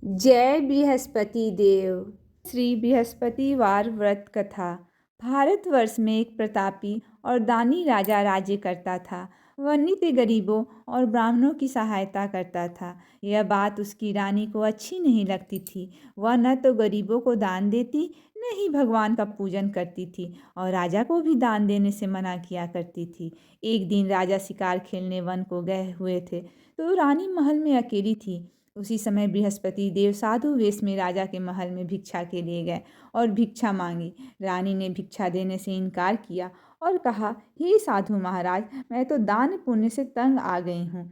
जय बृहस्पति देव। श्री बृहस्पतिवार व्रत कथा। भारतवर्ष में एक प्रतापी और दानी राजा राज्य करता था। वह नित्य गरीबों और ब्राह्मणों की सहायता करता था। यह बात उसकी रानी को अच्छी नहीं लगती थी। वह न तो गरीबों को दान देती, न ही भगवान का पूजन करती थी और राजा को भी दान देने से मना किया करती थी। एक दिन राजा शिकार खेलने वन को गए हुए थे तो रानी महल में अकेली थी। उसी समय बृहस्पति देव साधु वेश में राजा के महल में भिक्षा के लिए गए और भिक्षा मांगी। रानी ने भिक्षा देने से इनकार किया और कहा, हे साधु महाराज, मैं तो दान पुण्य से तंग आ गई हूँ।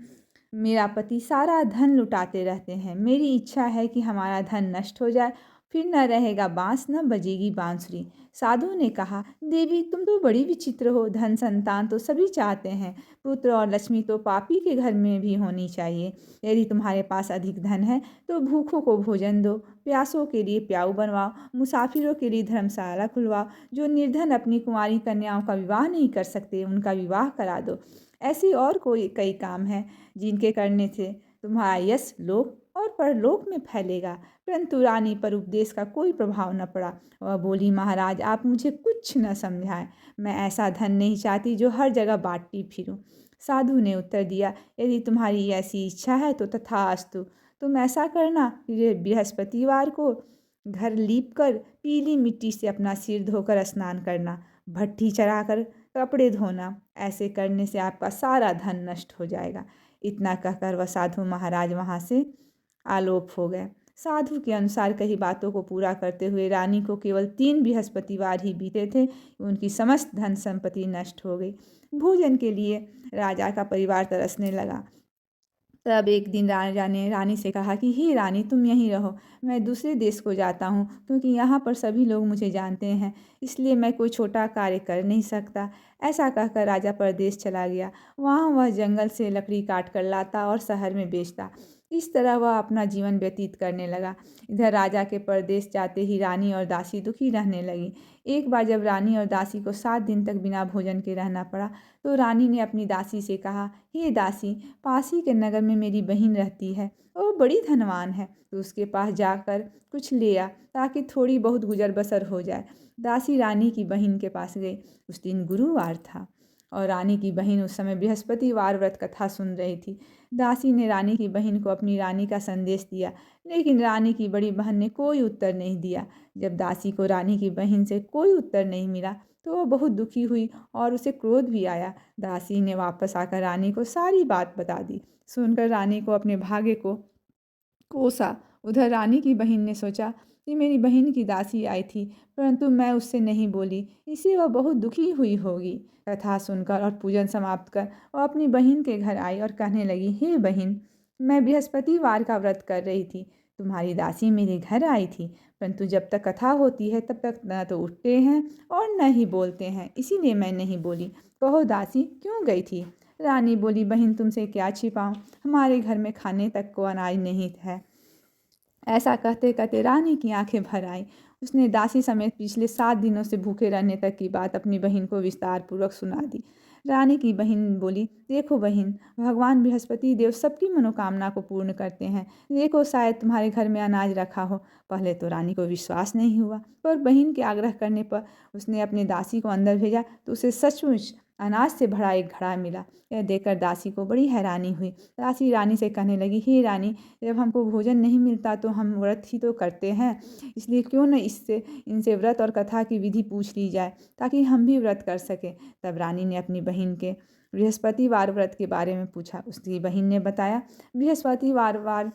मेरा पति सारा धन लुटाते रहते हैं। मेरी इच्छा है कि हमारा धन नष्ट हो जाए, फिर न रहेगा बांस न बजेगी बांसुरी। साधु ने कहा, देवी तुम तो बड़ी विचित्र हो। धन संतान तो सभी चाहते हैं, पुत्र और लक्ष्मी तो पापी के घर में भी होनी चाहिए। यदि तुम्हारे पास अधिक धन है तो भूखों को भोजन दो, प्यासों के लिए प्याऊ बनवाओ, मुसाफिरों के लिए धर्मशाला खुलवाओ। जो निर्धन अपनी कुंवारी कन्याओं का विवाह नहीं कर सकते उनका विवाह करा दो। ऐसी और कोई कई काम हैं जिनके करने से तुम्हारा यश लोक और परलोक में फैलेगा। परंतु रानी पर उपदेश का कोई प्रभाव न पड़ा। वह बोली, महाराज आप मुझे कुछ न समझाएं। मैं ऐसा धन नहीं चाहती जो हर जगह बांटती फिरूं। साधु ने उत्तर दिया, यदि तुम्हारी ऐसी इच्छा है तो तथास्तु। तुम ऐसा करना कि बृहस्पतिवार को घर लीप कर पीली मिट्टी से अपना सिर धोकर स्नान करना, भट्ठी चढ़ाकर कपड़े धोना। ऐसे करने से आपका सारा धन नष्ट हो जाएगा। इतना कहकर वह साधु महाराज वहाँ से आलोप हो गए। साधु के अनुसार कही बातों को पूरा करते हुए रानी को केवल 3 बृहस्पतिवार ही बीते थे। उनकी समस्त धन संपत्ति नष्ट हो गई। भोजन के लिए राजा का परिवार तरसने लगा। तब एक दिन राजा ने रानी से कहा कि हे रानी, तुम यहीं रहो, मैं दूसरे देश को जाता हूँ, क्योंकि यहाँ पर सभी लोग मुझे जानते हैं, इसलिए मैं कोई छोटा कार्य कर नहीं सकता। ऐसा कहकर राजा परदेश चला गया। वहाँ वह जंगल से लकड़ी काट कर लाता और शहर में बेचता। इस तरह वह अपना जीवन व्यतीत करने लगा। इधर राजा के परदेश जाते ही रानी और दासी दुखी रहने लगी। एक बार जब रानी और दासी को 7 दिन तक बिना भोजन के रहना पड़ा तो रानी ने अपनी दासी से कहा, हे दासी, पास ही के नगर में मेरी बहन रहती है, वो बड़ी धनवान है, तो उसके पास जाकर कुछ ले आ ताकि थोड़ी बहुत गुजर बसर हो जाए। दासी रानी की बहन के पास गई। उस दिन गुरुवार था और रानी की बहन उस समय बृहस्पतिवार व्रत कथा सुन रही थी। दासी ने रानी की बहन को अपनी रानी का संदेश दिया, लेकिन रानी की बड़ी बहन ने कोई उत्तर नहीं दिया। जब दासी को रानी की बहन से कोई उत्तर नहीं मिला तो वह बहुत दुखी हुई और उसे क्रोध भी आया। दासी ने वापस आकर रानी को सारी बात बता दी। सुनकर रानी को अपने भाग्य को कोसा। उधर रानी की बहन ने सोचा कि मेरी बहन की दासी आई थी, परंतु मैं उससे नहीं बोली, इससे वह बहुत दुखी हुई होगी। कथा सुनकर और पूजन समाप्त कर वह अपनी बहन के घर आई और कहने लगी, हे बहन, मैं बृहस्पतिवार का व्रत कर रही थी। तुम्हारी दासी मेरे घर आई थी, परंतु जब तक कथा होती है तब तक न तो उठते हैं और न ही बोलते हैं, इसीलिए मैं नहीं बोली। कहो दासी क्यों गई थी? रानी बोली, बहन तुमसे क्या छिपाऊं, हमारे घर में खाने तक को अनाज नहीं है। ऐसा कहते कहते रानी की आंखें भर आईं। उसने दासी समेत पिछले 7 दिनों से भूखे रहने तक की बात अपनी बहन को विस्तार पूर्वक सुना दी। रानी की बहन बोली, देखो बहन, भगवान बृहस्पति देव सबकी मनोकामना को पूर्ण करते हैं। देखो शायद तुम्हारे घर में अनाज रखा हो। पहले तो रानी को विश्वास नहीं हुआ, पर बहन के आग्रह करने पर उसने अपनी दासी को अंदर भेजा तो उसे सचमुच अनाज से भरा एक घड़ा मिला। यह देखकर दासी को बड़ी हैरानी हुई। दासी रानी से कहने लगी, हे रानी, जब हमको भोजन नहीं मिलता तो हम व्रत ही तो करते हैं, इसलिए क्यों न इससे इनसे व्रत और कथा की विधि पूछ ली जाए ताकि हम भी व्रत कर सकें। तब रानी ने अपनी बहन के बृहस्पतिवार व्रत के बारे में पूछा। उसकी बहन ने बताया, बृहस्पतिवार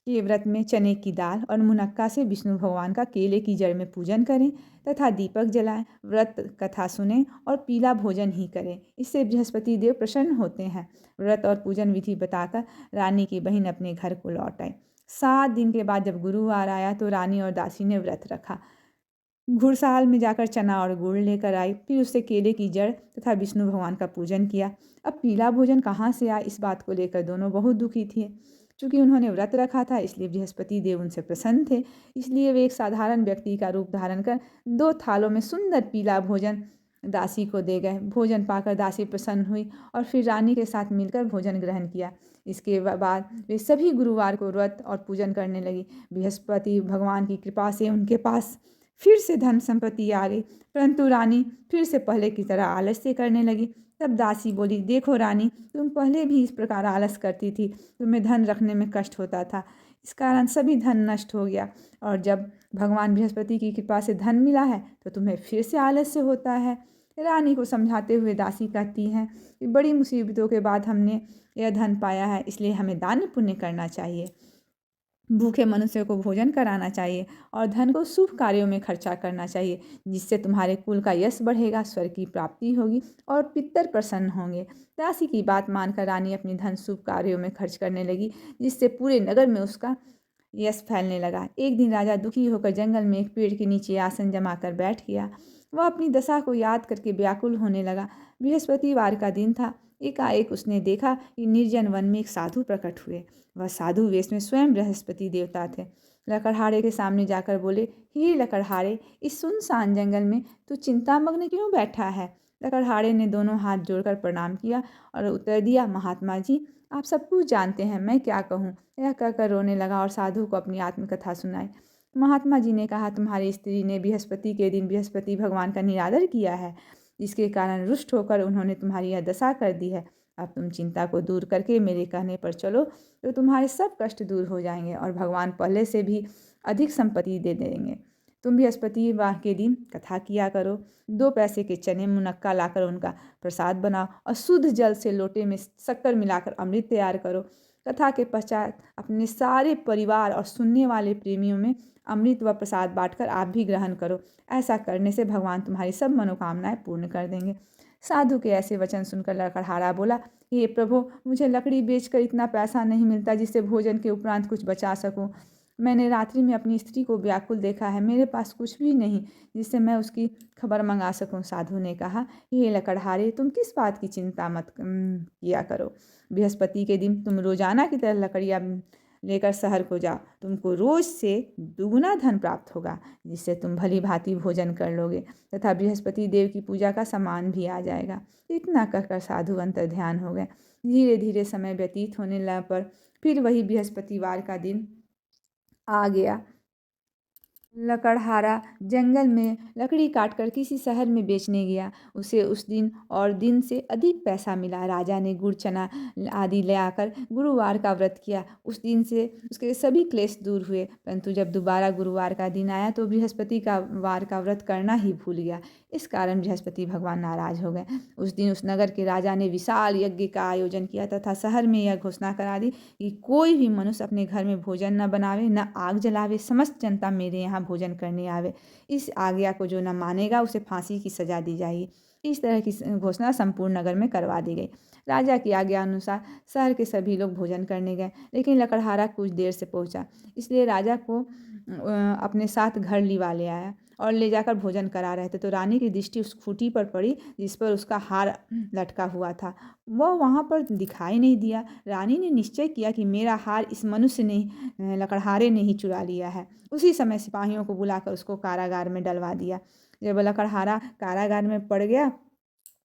के व्रत में चने की दाल और मुनक्का से विष्णु भगवान का केले की जड़ में पूजन करें तथा दीपक जलाएं, व्रत कथा सुनें और पीला भोजन ही करें। इससे बृहस्पति देव प्रसन्न होते हैं। व्रत और पूजन विधि बताकर रानी की बहन अपने घर को लौट आई। 7 दिन के बाद जब गुरुवार आया तो रानी और दासी ने व्रत रखा। घुड़साल में जाकर चना और गुड़ लेकर आई, फिर उससे केले की जड़ तथा विष्णु भगवान का पूजन किया। अब पीला भोजन कहाँ से आया, इस बात को लेकर दोनों बहुत दुखी थे। चूँकि उन्होंने व्रत रखा था इसलिए बृहस्पति देव उनसे प्रसन्न थे, इसलिए वे एक साधारण व्यक्ति का रूप धारण कर 2 थालों में सुंदर पीला भोजन दासी को दे गए। भोजन पाकर दासी प्रसन्न हुई और फिर रानी के साथ मिलकर भोजन ग्रहण किया। इसके बाद वे सभी गुरुवार को व्रत और पूजन करने लगी। बृहस्पति भगवान की कृपा से उनके पास फिर से धन संपत्ति आ गई, परंतु रानी फिर से पहले की तरह आलस्य करने लगी। तब दासी बोली, देखो रानी, तुम पहले भी इस प्रकार आलस करती थी, तुम्हें धन रखने में कष्ट होता था, इस कारण सभी धन नष्ट हो गया, और जब भगवान बृहस्पति की कृपा से धन मिला है तो तुम्हें फिर से आलस्य होता है। रानी को समझाते हुए दासी कहती हैं कि बड़ी मुसीबतों के बाद हमने यह धन पाया है, इसलिए हमें दान पुण्य करना चाहिए, भूखे मनुष्य को भोजन कराना चाहिए और धन को शुभ कार्यों में खर्चा करना चाहिए, जिससे तुम्हारे कुल का यश बढ़ेगा, स्वर्ग की प्राप्ति होगी और पितर प्रसन्न होंगे। दासी की बात मानकर रानी अपनी धन शुभ कार्यों में खर्च करने लगी, जिससे पूरे नगर में उसका यश फैलने लगा। एक दिन राजा दुखी होकर जंगल में एक पेड़ के नीचे आसन जमा कर बैठ गया। वह अपनी दशा को याद करके व्याकुल होने लगा। बृहस्पतिवार का दिन था। एकाएक उसने देखा कि निर्जन वन में एक साधु प्रकट हुए। वह साधु वेश में स्वयं बृहस्पति देवता थे। लकड़हारे के सामने जाकर बोले, हे लकड़हारे, इस सुनसान जंगल में तू चिंतामग्न क्यों बैठा है? लकड़हारे ने दोनों हाथ जोड़कर प्रणाम किया और उत्तर दिया, महात्मा जी, आप सब कुछ जानते हैं, मैं क्या कहूँ। यह कहकर रोने लगा और साधु को अपनी आत्मकथा सुनाई। महात्मा जी ने कहा, तुम्हारी स्त्री ने बृहस्पति के दिन बृहस्पति भगवान का निरादर किया है, जिसके कारण रुष्ट होकर उन्होंने तुम्हारी यह दशा कर दी है। अब तुम चिंता को दूर करके मेरे कहने पर चलो तो तुम्हारे सब कष्ट दूर हो जाएंगे और भगवान पहले से भी अधिक संपत्ति दे देंगे। तुम बृहस्पतिवार के दिन कथा किया करो, 2 पैसे के चने मुनक्का लाकर उनका प्रसाद बनाओ और शुद्ध जल से लोटे में शक्कर मिलाकर अमृत तैयार करो। कथा के पश्चात अपने सारे परिवार और सुनने वाले प्रेमियों में अमृत व प्रसाद बांटकर आप भी ग्रहण करो। ऐसा करने से भगवान तुम्हारी सब मनोकामनाएं पूर्ण कर देंगे। साधु के ऐसे वचन सुनकर लकड़हारा बोला, हे प्रभु, मुझे लकड़ी बेचकर इतना पैसा नहीं मिलता जिससे भोजन के उपरांत कुछ बचा सकूं। मैंने रात्रि में अपनी स्त्री को व्याकुल देखा है, मेरे पास कुछ भी नहीं जिससे मैं उसकी खबर मंगा सकूं। साधु ने कहा, हे लकड़हारे, तुम किस बात की चिंता मत किया करो। बृहस्पति के दिन तुम रोजाना की तरह लकड़ियाँ लेकर शहर को जाओ, तुमको रोज से दुगुना धन प्राप्त होगा, जिससे तुम भली भांति भोजन कर लोगे तथा बृहस्पति देव की पूजा का सामान भी आ जाएगा। इतना कहकर साधु अंतर ध्यान हो गए। धीरे धीरे समय व्यतीत होने लगा पर फिर वही बृहस्पतिवार का दिन आ गया। लकड़हारा जंगल में लकड़ी काटकर किसी शहर में बेचने गया। उसे उस दिन और दिन से अधिक पैसा मिला। राजा ने गुड़ चना आदि ले आकर गुरुवार का व्रत किया। उस दिन से उसके सभी क्लेश दूर हुए, परंतु जब दोबारा गुरुवार का दिन आया तो बृहस्पति का वार का व्रत करना ही भूल गया। इस कारण बृहस्पति भगवान नाराज हो गए। उस दिन उस नगर के राजा ने विशाल यज्ञ का आयोजन किया तथा शहर में यह घोषणा करा दी कि कोई भी मनुष्य अपने घर में भोजन न बनावे, न आग जलावे, समस्त जनता मेरे यहाँ भोजन करने आवे। इस आज्ञा को जो न मानेगा उसे फांसी की सजा दी जाएगी। इस तरह की घोषणा संपूर्ण नगर में करवा दी गई। राजा की आज्ञा अनुसार शहर के सभी लोग भोजन करने गए, लेकिन लकड़हारा कुछ देर से पहुंचा, इसलिए राजा को अपने साथ घर लिवा ले आया और ले जाकर भोजन करा रहे थे तो रानी की दृष्टि उस खूंटी पर पड़ी जिस पर उसका हार लटका हुआ था। वह वहाँ पर दिखाई नहीं दिया। रानी ने निश्चय किया कि मेरा हार इस मनुष्य ने, लकड़हारे ने ही चुरा लिया है। उसी समय सिपाहियों को बुलाकर उसको कारागार में डलवा दिया। जब लकड़हारा कारागार में पड़ गया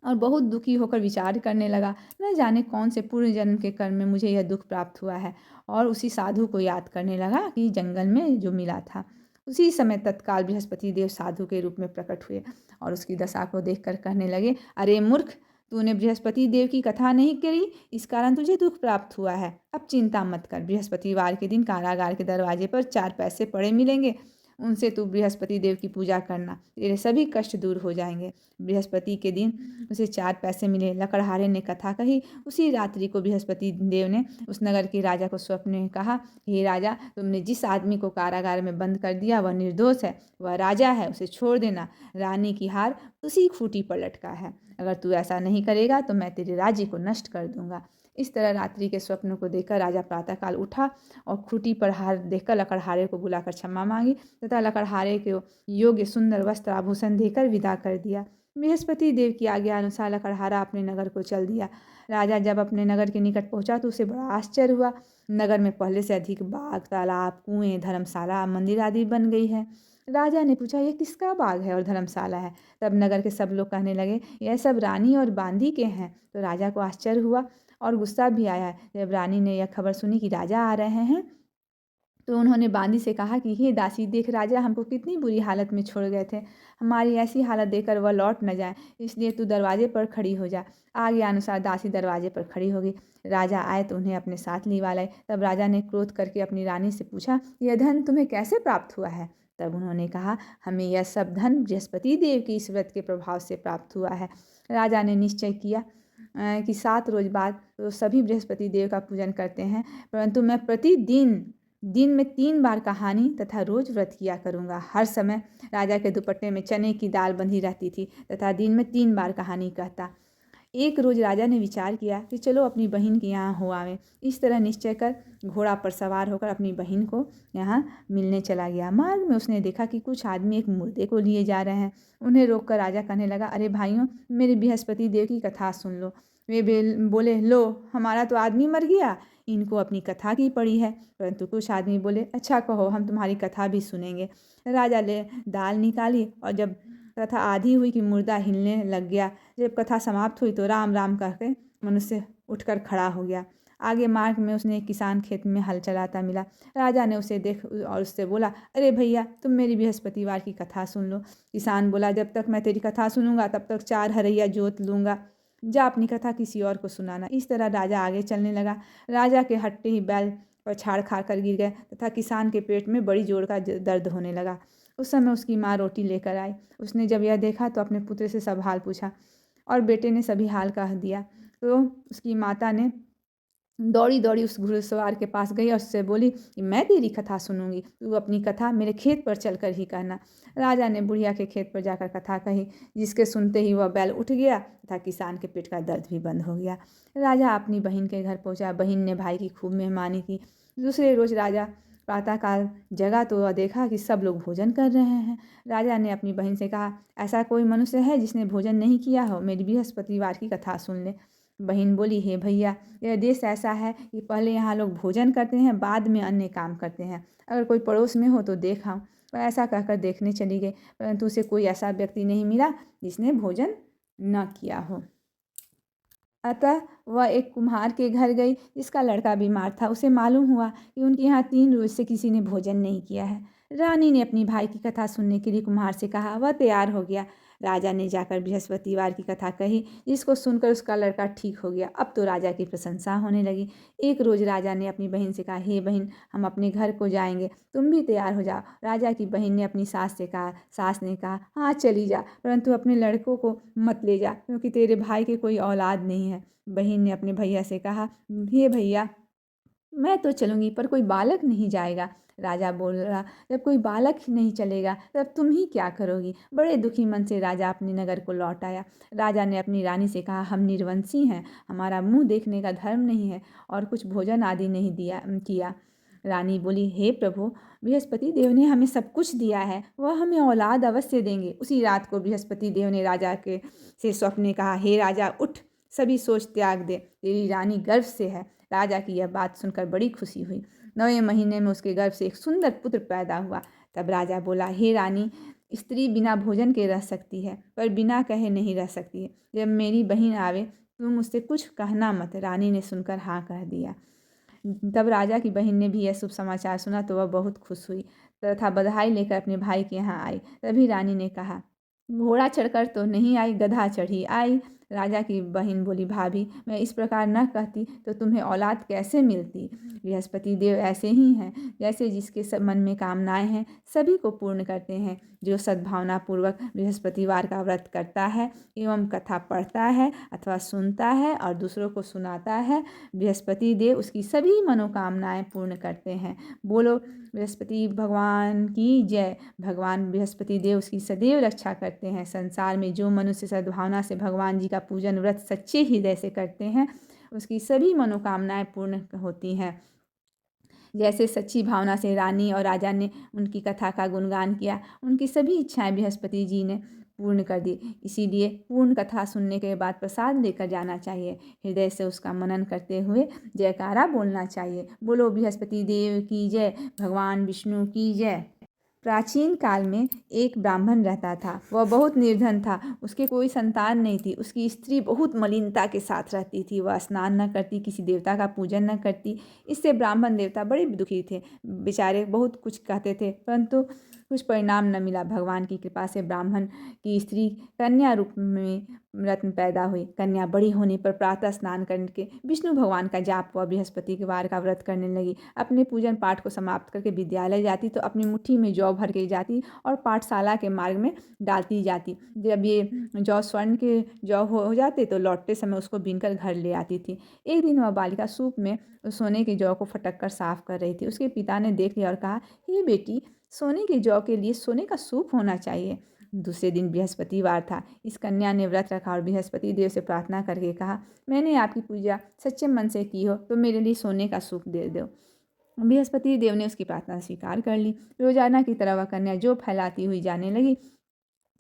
और बहुत दुखी होकर विचार करने लगा, न जाने कौन से पूर्व जन्म के कर्म में मुझे यह दुख प्राप्त हुआ है, और उसी साधु को याद करने लगा कि जंगल में जो मिला था। उसी समय तत्काल बृहस्पति देव साधु के रूप में प्रकट हुए और उसकी दशा को देखकर कहने लगे, अरे मूर्ख, तूने बृहस्पति देव की कथा नहीं करी, इस कारण तुझे दुख प्राप्त हुआ है। अब चिंता मत कर, बृहस्पतिवार के दिन कारागार के दरवाजे पर 4 पैसे पड़े मिलेंगे, उनसे तू बृहस्पति देव की पूजा करना, तेरे सभी कष्ट दूर हो जाएंगे। बृहस्पति के दिन उसे 4 पैसे मिले। लकड़हारे ने कथा कही। उसी रात्रि को बृहस्पति देव ने उस नगर के राजा को स्वप्न में कहा, हे राजा, तुमने जिस आदमी को कारागार में बंद कर दिया वह निर्दोष है, वह राजा है, उसे छोड़ देना। रानी की हार उसी खूंटी पर लटका है। अगर तू ऐसा नहीं करेगा तो मैं तेरे राज्य को नष्ट कर दूंगा। इस तरह रात्रि के स्वप्न को देखकर राजा प्रातःकाल उठा और खूंटी पर हार देखकर लकड़हारे को बुलाकर क्षमा मांगी तथा लकड़हारे को योग्य सुंदर वस्त्र आभूषण देकर विदा कर दिया। बृहस्पति देव की आज्ञा अनुसार लकड़हारा अपने नगर को चल दिया। राजा जब अपने नगर के निकट पहुंचा तो उसे बड़ा आश्चर्य हुआ। नगर में पहले से अधिक बाग, तालाब, कुएं, धर्मशाला, मंदिर आदि बन गई है। राजा ने पूछा, यह किसका बाग है और धर्मशाला है? तब नगर के सब लोग कहने लगे, यह सब रानी और बांदी के हैं। तो राजा को आश्चर्य हुआ और गुस्सा भी आया। जब रानी ने यह खबर सुनी कि राजा आ रहे हैं तो उन्होंने बांदी से कहा कि हे दासी, देख राजा हमको कितनी बुरी हालत में छोड़ गए थे। हमारी ऐसी हालत देखकर वह लौट न जाए, इसलिए तू दरवाजे पर खड़ी हो जा। आज्ञा अनुसार दासी दरवाजे पर खड़ी हो गई। राजा आए तो उन्हें अपने साथ लिवा लाए। तब राजा ने क्रोध करके अपनी रानी से पूछा, यह धन तुम्हें कैसे प्राप्त हुआ है? तब उन्होंने कहा, हमें यह सब धन बृहस्पति देव की इस व्रत के प्रभाव से प्राप्त हुआ है। राजा ने निश्चय किया कि 7 रोज बाद तो सभी बृहस्पति देव का पूजन करते हैं, परंतु मैं प्रतिदिन दिन में 3 बार कहानी तथा रोज व्रत किया करूँगा। हर समय राजा के दुपट्टे में चने की दाल बंधी रहती थी तथा दिन में 3 बार कहानी कहता। एक रोज राजा ने विचार किया कि चलो अपनी बहन के यहाँ हो आवें। इस तरह निश्चय कर घोड़ा पर सवार होकर अपनी बहन को यहाँ मिलने चला गया। मार्ग में उसने देखा कि कुछ आदमी एक मुर्दे को लिए जा रहे हैं। उन्हें रोककर राजा कहने लगा, अरे भाइयों, मेरे बृहस्पति देव की कथा सुन लो। वे बोले, लो हमारा तो आदमी मर गया, इनको अपनी कथा की पड़ी है। परंतु कुछ आदमी बोले, अच्छा कहो, हम तुम्हारी कथा भी सुनेंगे। राजा ने दाल निकाली और जब कथा आधी हुई कि मुर्दा हिलने लग गया। जब कथा समाप्त हुई तो राम राम कहकर मनुष्य उठकर खड़ा हो गया। आगे मार्ग में उसने एक किसान खेत में हल चलाता मिला। राजा ने उसे देख और उससे बोला, अरे भैया, तुम मेरी बृहस्पतिवार की कथा सुन लो। किसान बोला, जब तक मैं तेरी कथा सुनूंगा तब तक 4 हरैया जोत लूँगा। जा अपनी कथा किसी और को सुनाना। इस तरह राजा आगे चलने लगा। राजा के हट्टे ही बैल पर छाड़ खा कर गिर गए तथा किसान के पेट में बड़ी जोर का दर्द होने लगा। उस समय उसकी माँ रोटी लेकर आई। उसने जब यह देखा तो अपने पुत्र से सब हाल पूछा और बेटे ने सभी हाल कह दिया। तो उसकी माता ने दौड़ी दौड़ी उस घुड़सवार के पास गई और उससे बोली कि मैं तेरी कथा सुनूंगी, तू अपनी कथा मेरे खेत पर चलकर ही कहना। राजा ने बुढ़िया के खेत पर जाकर कथा कही, जिसके सुनते ही वह बैल उठ गया तथा किसान के पेट का दर्द भी बंद हो गया। राजा अपनी बहन के घर पहुंचा। बहन ने भाई की खूब मेहमानी की। दूसरे रोज राजा प्रातःकाल जगा तो वह देखा कि सब लोग भोजन कर रहे हैं। राजा ने अपनी बहन से कहा, ऐसा कोई मनुष्य है जिसने भोजन नहीं किया हो? मेरी बृहस्पतिवार की कथा सुन ले। बहन बोली, हे भैया, यह देश ऐसा है कि पहले यहाँ लोग भोजन करते हैं, बाद में अन्य काम करते हैं। अगर कोई पड़ोस में हो तो देख आओ। वह ऐसा कहकर देखने चली गई, परंतु उसे कोई ऐसा व्यक्ति नहीं मिला जिसने भोजन न किया हो। अतः वह एक कुम्हार के घर गई जिसका लड़का बीमार था। उसे मालूम हुआ कि उनके यहाँ 3 रोज से किसी ने भोजन नहीं किया है। रानी ने अपनी भाई की कथा सुनने के लिए कुम्हार से कहा। वह तैयार हो गया। राजा ने जाकर बृहस्पतिवार की कथा कही, जिसको सुनकर उसका लड़का ठीक हो गया। अब तो राजा की प्रशंसा होने लगी। एक रोज राजा ने अपनी बहन से कहा, हे बहन, हम अपने घर को जाएंगे, तुम भी तैयार हो जाओ। राजा की बहन ने अपनी सास से कहा। सास ने कहा, हाँ चली जा, परंतु अपने लड़कों को मत ले जा, क्योंकि तेरे भाई के कोई औलाद नहीं है। बहन ने अपने भैया से कहा, हे भैया, मैं तो चलूंगी पर कोई बालक नहीं जाएगा। राजा बोल रहा, जब कोई बालक ही नहीं चलेगा तब तुम ही क्या करोगी? बड़े दुखी मन से राजा अपने नगर को लौट आया। राजा ने अपनी रानी से कहा, हम निर्वंशी हैं, हमारा मुंह देखने का धर्म नहीं है और कुछ भोजन आदि नहीं किया। रानी बोली, हे प्रभु, बृहस्पति देव ने हमें सब कुछ दिया है, वह हमें औलाद अवश्य देंगे। उसी रात को बृहस्पति देव ने राजा के से स्वप्न में कहा, हे राजा, उठ, सभी सोच त्याग दे, तेरी रानी गर्भ से है। राजा की यह बात सुनकर बड़ी खुशी हुई। 9वें महीने में उसके गर्भ से एक सुंदर पुत्र पैदा हुआ। तब राजा बोला, हे रानी, स्त्री बिना भोजन के रह सकती है पर बिना कहे नहीं रह सकती है। जब मेरी बहन आवे तुम मुझसे कुछ कहना मत। रानी ने सुनकर हाँ कह दिया। तब राजा की बहन ने भी यह शुभ समाचार सुना तो वह बहुत खुश हुई तथा बधाई लेकर अपने भाई के यहाँ आई। तभी रानी ने कहा, घोड़ा चढ़कर तो नहीं आई, गधा चढ़ी आई। राजा की बहन बोली, भाभी, मैं इस प्रकार न कहती तो तुम्हें औलाद कैसे मिलती? बृहस्पति देव ऐसे ही हैं, जैसे जिसके सब मन में कामनाएं हैं सभी को पूर्ण करते हैं। जो सद्भावना पूर्वक बृहस्पतिवार का व्रत करता है एवं कथा पढ़ता है अथवा सुनता है और दूसरों को सुनाता है, बृहस्पति देव उसकी सभी मनोकामनाएं पूर्ण करते हैं। बोलो बृहस्पति भगवान की जय। भगवान बृहस्पति देव उसकी सदैव रक्षा करते हैं। संसार में जो मनुष्य सद्भावना से भगवान जी का पूजन व्रत सच्चे हृदय से करते हैं उसकी सभी मनोकामनाएं पूर्ण होती हैं। जैसे सच्ची भावना से रानी और राजा ने उनकी कथा का गुणगान किया, उनकी सभी इच्छाएं बृहस्पति जी ने पूर्ण कर दिए। इसीलिए पूर्ण कथा सुनने के बाद प्रसाद लेकर जाना चाहिए। हृदय से उसका मनन करते हुए जयकारा बोलना चाहिए। बोलो बृहस्पति देव की जय, भगवान विष्णु की जय। प्राचीन काल में एक ब्राह्मण रहता था। वह बहुत निर्धन था। उसके कोई संतान नहीं थी। उसकी स्त्री बहुत मलिनता के साथ रहती थी। वह स्नान न करती, किसी देवता का पूजन न करती। इससे ब्राह्मण देवता बड़े दुखी थे। बेचारे बहुत कुछ कहते थे, परंतु कुछ परिणाम न मिला। भगवान की कृपा से ब्राह्मण की स्त्री कन्या रूप में रत्न पैदा हुई। कन्या बड़ी होने पर प्रातः स्नान करके विष्णु भगवान का जाप व बृहस्पति के वार का व्रत करने लगी। अपने पूजन पाठ को समाप्त करके विद्यालय जाती तो अपनी मुट्ठी में जौ भर के जाती और पाठशाला के मार्ग में डालती जाती। जब ये जौ स्वर्ण के जौ हो जाते तो लौटते समय उसको बीनकर घर ले आती थी। एक दिन वह बालिका सूप में सोने के जौ को फटक कर साफ कर रही थी। उसके पिता ने देख लिया और कहा, हे बेटी, सोने के जौ के लिए सोने का सूप होना चाहिए। दूसरे दिन बृहस्पतिवार था। इस कन्या ने व्रत रखा और बृहस्पति देव से प्रार्थना करके कहा, मैंने आपकी पूजा सच्चे मन से की हो तो मेरे लिए सोने का सूप दे दो। बृहस्पति देव ने उसकी प्रार्थना स्वीकार कर ली। रोजाना की तरह वह कन्या जौ फैलाती हुई जाने लगी।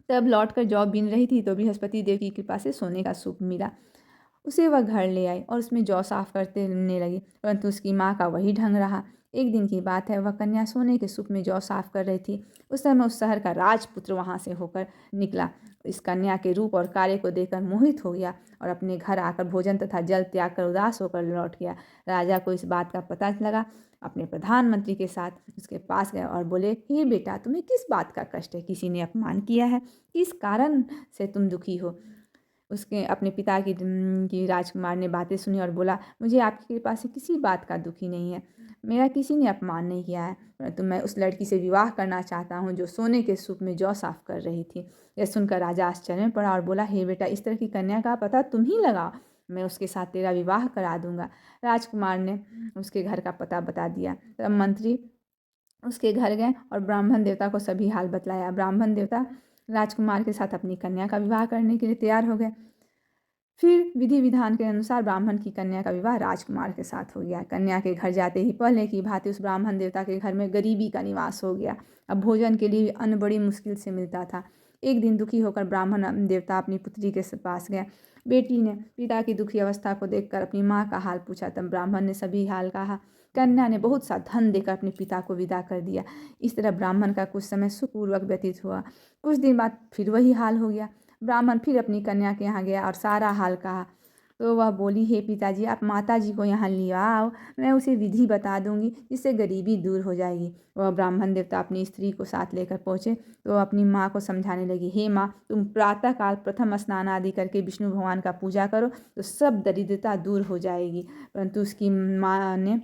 तब लौटकर जौ बीन रही थी तो बृहस्पति देव की कृपा से सोने का सूप मिला। उसे वह घर ले आई और उसमें जौ साफ करने लगी, परंतु उसकी माँ का वही ढंग रहा। एक दिन की बात है, वह कन्या सोने के सूप में जौ साफ कर रही थी। उस समय उस शहर का राजपुत्र वहाँ से होकर निकला। इस कन्या के रूप और कार्य को देखकर मोहित हो गया और अपने घर आकर भोजन तथा जल त्याग कर उदास होकर लौट गया। राजा को इस बात का पता लगा। अपने प्रधानमंत्री के साथ उसके पास गए और बोले, हे बेटा, तुम्हें किस बात का कष्ट है? किसी ने अपमान किया है? किस कारण से तुम दुखी हो? उसके अपने पिता की राजकुमार ने बातें सुनी और बोला, मुझे आपकी कृपा से किसी बात का दुखी नहीं है। मेरा किसी ने अपमान नहीं किया है, परंतु मैं उस लड़की से विवाह करना चाहता हूँ जो सोने के सूप में जौ साफ कर रही थी। यह सुनकर राजा आश्चर्य में पड़ा और बोला, हे बेटा, इस तरह की कन्या का पता तुम ही लगाओ, मैं उसके साथ तेरा विवाह करा दूंगा। राजकुमार ने उसके घर का पता बता दिया। तब मंत्री उसके घर गए और ब्राह्मण देवता को सभी हाल बतलाया। ब्राह्मण देवता राजकुमार के साथ अपनी कन्या का विवाह करने के लिए तैयार हो गए। फिर विधि विधान के अनुसार ब्राह्मण की कन्या का विवाह राजकुमार के साथ हो गया। कन्या के घर जाते ही पहले की भांति उस ब्राह्मण देवता के घर में गरीबी का निवास हो गया। अब भोजन के लिए अन्न बड़ी मुश्किल से मिलता था। एक दिन दुखी होकर ब्राह्मण देवता अपनी पुत्री के पास गया। बेटी ने पिता की दुखी अवस्था को देखकर अपनी माँ का हाल पूछा। तब ब्राह्मण ने सभी हाल कहा। कन्या ने बहुत सा धन देकर अपने पिता को विदा कर दिया। इस तरह ब्राह्मण का कुछ समय सुखपूर्वक व्यतीत हुआ। कुछ दिन बाद फिर वही हाल हो गया। ब्राह्मण फिर अपनी कन्या के यहाँ गया और सारा हाल कहा। तो वह बोली, हे पिताजी, आप माता जी को यहाँ ले आओ, मैं उसे विधि बता दूंगी जिससे गरीबी दूर हो जाएगी। वह ब्राह्मण देवता अपनी स्त्री को साथ लेकर पहुँचे तो अपनी माँ को समझाने लगी, हे माँ, तुम प्रातःकाल प्रथम स्नान आदि करके विष्णु भगवान का पूजा करो तो सब दरिद्रता दूर हो जाएगी। परंतु उसकी माँ ने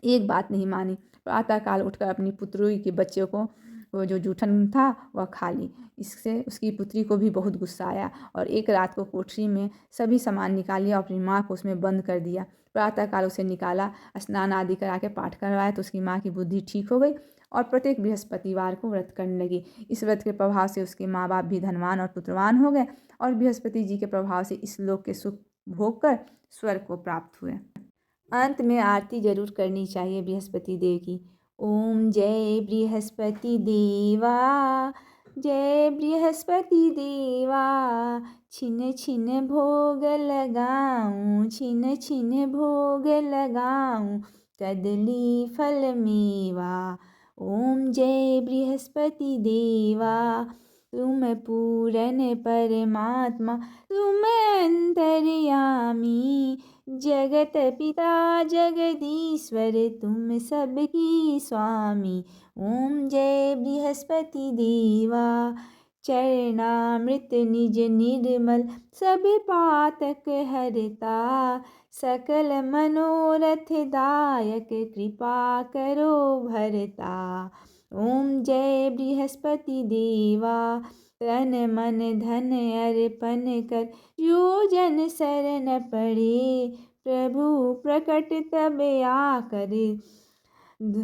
एक बात नहीं मानी। प्रातःकाल उठकर अपनी पुत्री के बच्चे को वो जो जूठन था वह खा ली। इससे उसकी पुत्री को भी बहुत गुस्सा आया और एक रात को कोठरी में सभी सामान निकाल लिया और अपनी माँ को उसमें बंद कर दिया। प्रातःकाल उसे निकाला, स्नान आदि करा के पाठ करवाया तो उसकी माँ की बुद्धि ठीक हो गई और प्रत्येक बृहस्पतिवार को व्रत करने लगी। इस व्रत के प्रभाव से उसके माँ बाप भी धनवान और पुत्रवान हो गए और बृहस्पति जी के प्रभाव से इस लोक के सुख भोग कर स्वर्ग को प्राप्त हुए। अंत में आरती जरूर करनी चाहिए बृहस्पति देव की। ओम जय बृहस्पति देवा, जय बृहस्पति देवा, छिन छिन भोग लगाऊं, छिन छिन भोग लगाऊं, कदली फल मेवा। ओम जय बृहस्पति देवा, तुम पूरन परमात्मा, तुम अंतर्यामी, जगत पिता जगदीश्वर, तुम सबकी स्वामी। ओम जय बृहस्पति देवा, चरणामृत निज निर्मल, सब पातक हरता, सकल मनोरथ दायक, कृपा करो भरता। ओम जय बृहस्पति देवा, तन मन धन अर्पण कर, जो जन शरण पड़े, प्रभु प्रकट तब आकर,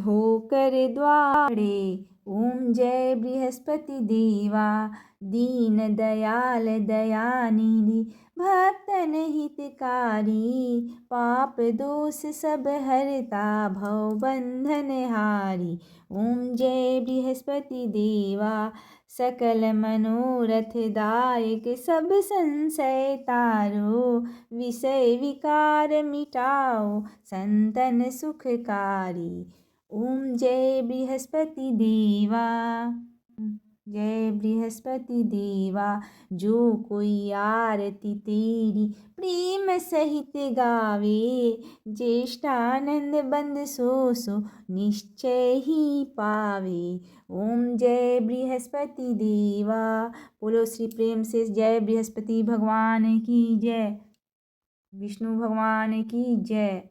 होकर द्वारे। ओम जय बृहस्पति देवा, दीन दयाल दयानिधि, भक्तन हितकारी, पाप दोष सब हरता, भव बंधन हारी। ओम जय बृहस्पति देवा, सकल मनोरथ दायक, सब संशय तारो, विषय विकार मिटाओ, संतन सुखकारी। ओम जय बृहस्पति देवा, जय बृहस्पति देवा। जो कोई आरती तेरी प्रेम सहित गावे, ज्येष्ठानंद बंद सो सो निश्चय ही पावे। ओम जय बृहस्पति देवा। बोलो श्री प्रेम से जय बृहस्पति भगवान की जय, विष्णु भगवान की जय।